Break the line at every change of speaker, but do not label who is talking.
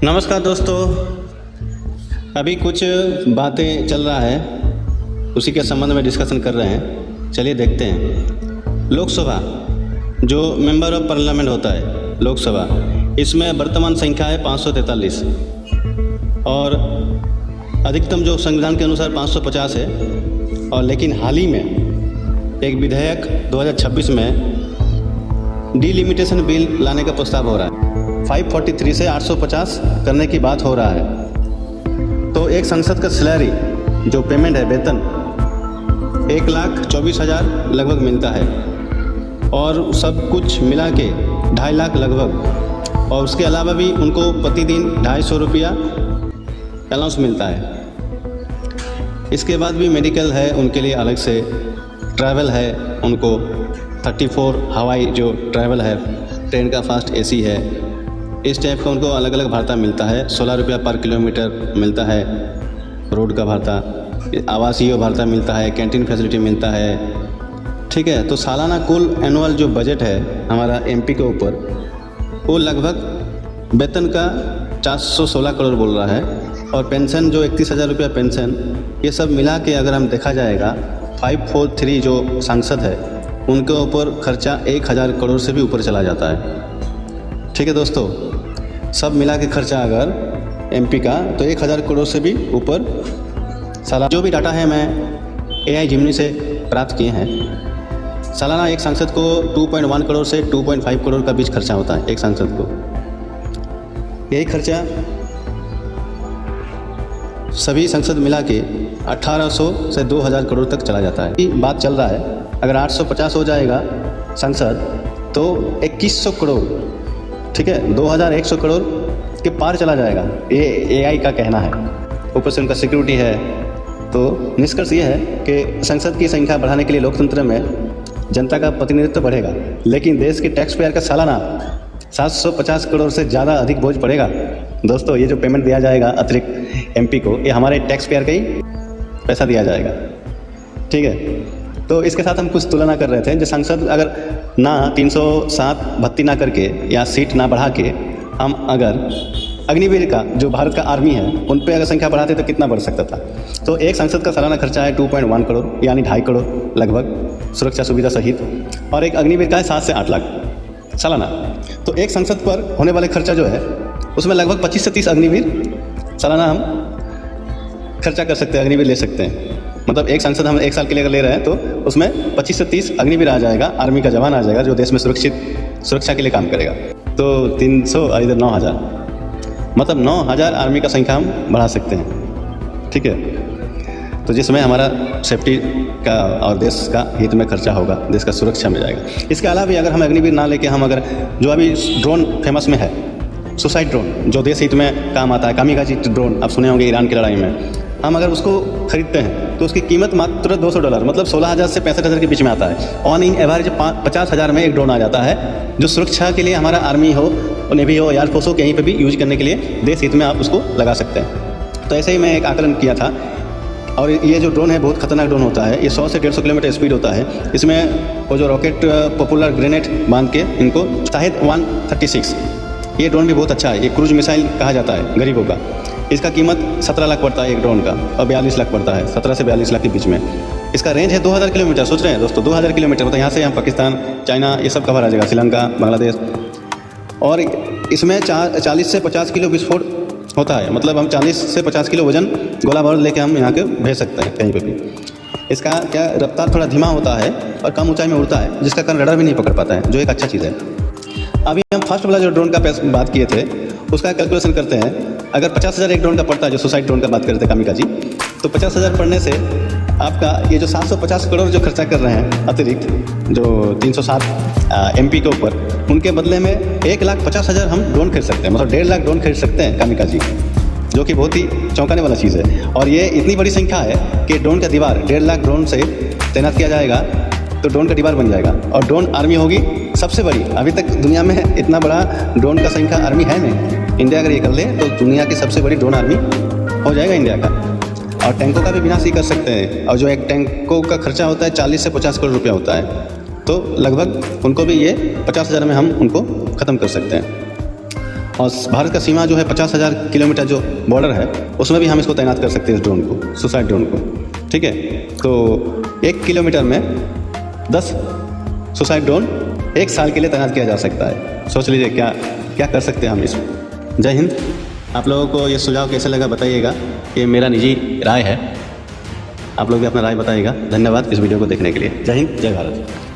नमस्कार दोस्तों, अभी कुछ बातें चल रहा है, उसी के संबंध में डिस्कशन कर रहे हैं। चलिए देखते हैं। लोकसभा जो मेंबर ऑफ पार्लियामेंट होता है लोकसभा, इसमें वर्तमान संख्या है 543 और अधिकतम जो संविधान के अनुसार 550 है। और लेकिन हाल ही में एक विधेयक 2026 में डिलिमिटेशन बिल लाने का प्रस्ताव हो रहा है। 543 से 850 करने की बात हो रहा है। तो एक सांसद का सैलरी जो पेमेंट है, वेतन 1,24,000 लगभग मिलता है और सब कुछ मिला के 2.5 लाख लगभग। और उसके अलावा भी उनको प्रतिदिन 250 रुपया अलाउंस मिलता है। इसके बाद भी मेडिकल है उनके लिए अलग से, ट्रैवल है उनको 34 हवाई जो ट्रैवल है, ट्रेन का फास्ट एसी है, इस टाइप का उनको अलग अलग भत्ता मिलता है। 16 रुपया पर किलोमीटर मिलता है रोड का भत्ता, आवासीय भत्ता मिलता है, कैंटीन फैसिलिटी मिलता है। ठीक है, तो सालाना कुल एनुअल जो बजट है हमारा एमपी के ऊपर, वो लगभग वेतन का 416 करोड़ बोल रहा है। और पेंशन जो 31,000 रुपया पेंशन, ये सब मिला के अगर हम देखा जाएगा 543 जो सांसद है उनके ऊपर खर्चा 1,000 करोड़ से भी ऊपर चला जाता है। ठीक है दोस्तों, सब मिला के खर्चा अगर एमपी का तो 1,000 करोड़ से भी ऊपर सालाना। जो भी डाटा है मैं AI जिमनी से प्राप्त किए हैं। सालाना एक सांसद को 2.1 करोड़ से 2.5 करोड़ का बीच खर्चा होता है एक सांसद को। यही खर्चा सभी सांसद मिला के 1,800 से 2,000 करोड़ तक चला जाता है। बात चल रहा है अगर 850 हो जाएगा सांसद तो 2,100 करोड़, ठीक है, 2,100 करोड़ के पार चला जाएगा, ये AI का कहना है। ऊपर से उनका सिक्योरिटी है। तो निष्कर्ष ये है कि संसद की संख्या बढ़ाने के लिए लोकतंत्र में जनता का प्रतिनिधित्व बढ़ेगा, लेकिन देश के टैक्स पेयर का सालाना 750 करोड़ से ज़्यादा अधिक बोझ पड़ेगा। दोस्तों, ये जो पेमेंट दिया जाएगा अतिरिक्त एमपी को, ये हमारे टैक्स पेयर का ही पैसा दिया जाएगा। ठीक है, तो इसके साथ हम कुछ तुलना कर रहे थे। जो सांसद अगर ना 307 भर्ती ना करके या सीट ना बढ़ा के हम अगर अग्निवीर का जो भारत का आर्मी है उन पे अगर संख्या बढ़ाते तो कितना बढ़ सकता था। तो एक सांसद का सालाना खर्चा है 2.1 करोड़ यानी 2.5 करोड़ लगभग, सुरक्षा सुविधा सहित। और एक अग्निवीर का है 7 से 8 लाख सालाना। तो एक सांसद पर होने वाले खर्चा जो है उसमें लगभग 25 से 30 अग्निवीर सालाना हम खर्चा कर सकते हैं, अग्निवीर ले सकते हैं। मतलब एक सांसद हम 1 साल के लिए अगर ले रहे हैं तो उसमें 25 से 30 अग्निवीर आ जाएगा, आर्मी का जवान आ जाएगा जो देश में सुरक्षा के लिए काम करेगा। तो 300 इधर 9,000, मतलब 9,000 आर्मी का संख्या हम बढ़ा सकते हैं। ठीक है, तो जिसमें हमारा सेफ्टी का और देश का हित में खर्चा होगा, देश का सुरक्षा में जाएगा। इसके अलावा भी अगर हम अग्निवीर ना लेके हम अगर जो अभी ड्रोन फेमस में है, सुसाइड ड्रोन जो देश हित में काम आता है, कामिकाजी ड्रोन आप सुने होंगे ईरान की लड़ाई में, हम अगर उसको खरीदते हैं तो उसकी कीमत मात्र $200 मतलब 16,000 से 65,000 के बीच में आता है। ऑन इन एवरेज 50,000 में एक ड्रोन आ जाता है जो सुरक्षा के लिए हमारा आर्मी हो, नेवी हो, एयरफोर्स हो, कहीं पे भी यूज करने के लिए देश हित में आप उसको लगा सकते हैं। तो ऐसे ही मैं एक आकलन किया था। और ये जो ड्रोन है बहुत खतरनाक ड्रोन होता है। ये 100 से 150 किलोमीटर स्पीड होता है। इसमें वो जो रॉकेट पॉपुलर ग्रेनेड बांध के इनको शाहिद 136, ये ड्रोन भी बहुत अच्छा है। ये क्रूज मिसाइल कहा जाता है गरीबों का। इसका कीमत 17 लाख पड़ता है एक ड्रोन का और 42 लाख पड़ता है, 17 से 42 लाख के बीच में। इसका रेंज है 2,000 किलोमीटर। सोच रहे हैं दोस्तों, 2,000 किलोमीटर मतलब यहाँ से हम पाकिस्तान, चाइना ये सब कवर आ जाएगा, श्रीलंका, बांग्लादेश। और इसमें 40 से 50 किलो विस्फोट होता है, मतलब हम 40 से 50 किलो वजन गोला बारूद लेके हम यहाँ के भेज सकते हैं कहीं पर भी। इसका क्या रफ्तार थोड़ा धीमा होता है और कम ऊंचाई में उड़ता है, जिसका कारण रडार भी नहीं पकड़ पाता है, जो एक अच्छा चीज़ है। अभी हम फर्स्ट वाला जो ड्रोन का बात किए थे उसका कैलकुलेशन करते हैं। अगर 50,000 एक ड्रोन का पड़ता है, जो सुसाइड ड्रोन का बात करते हैं कामिकाजी, तो 50,000 पड़ने से आपका ये जो 750 करोड़ जो खर्चा कर रहे हैं अतिरिक्त, जो 307 एमपी के ऊपर, उनके बदले में 1,50,000 हम ड्रोन खरीद सकते हैं, मतलब 1.5 लाख ड्रोन खरीद सकते हैं कामिकाजी, जो कि बहुत ही चौंकाने वाला चीज़ है। और ये इतनी बड़ी संख्या है कि ड्रोन का दीवार 1.5 लाख ड्रोन से तैनात किया जाएगा तो ड्रोन का दीवार बन जाएगा और ड्रोन आर्मी होगी सबसे बड़ी। अभी तक दुनिया में इतना बड़ा ड्रोन का संख्या आर्मी है नहीं। इंडिया अगर ये कर ले तो दुनिया की सबसे बड़ी ड्रोन आर्मी हो जाएगा इंडिया का। और टैंकों का भी विनाश ही कर सकते हैं। और जो एक टैंकों का खर्चा होता है 40 से 50 करोड़ रुपया होता है, तो लगभग उनको भी ये 50,000 में हम उनको ख़त्म कर सकते हैं। और भारत का सीमा जो है 50,000 किलोमीटर जो बॉर्डर है उसमें भी हम इसको तैनात कर सकते हैं, इस ड्रोन को, सुसाइड ड्रोन को। ठीक है, तो 1 किलोमीटर में 10 सुसाइड ड्रोन 1 साल के लिए तैनात किया जा सकता है। सोच लीजिए क्या क्या कर सकते हैं हम इसमें। जय हिंद। आप लोगों को ये सुझाव कैसे लगा बताइएगा, ये मेरा निजी राय है, आप लोग भी अपना राय बताइएगा। धन्यवाद इस वीडियो को देखने के लिए। जय हिंद, जय भारत।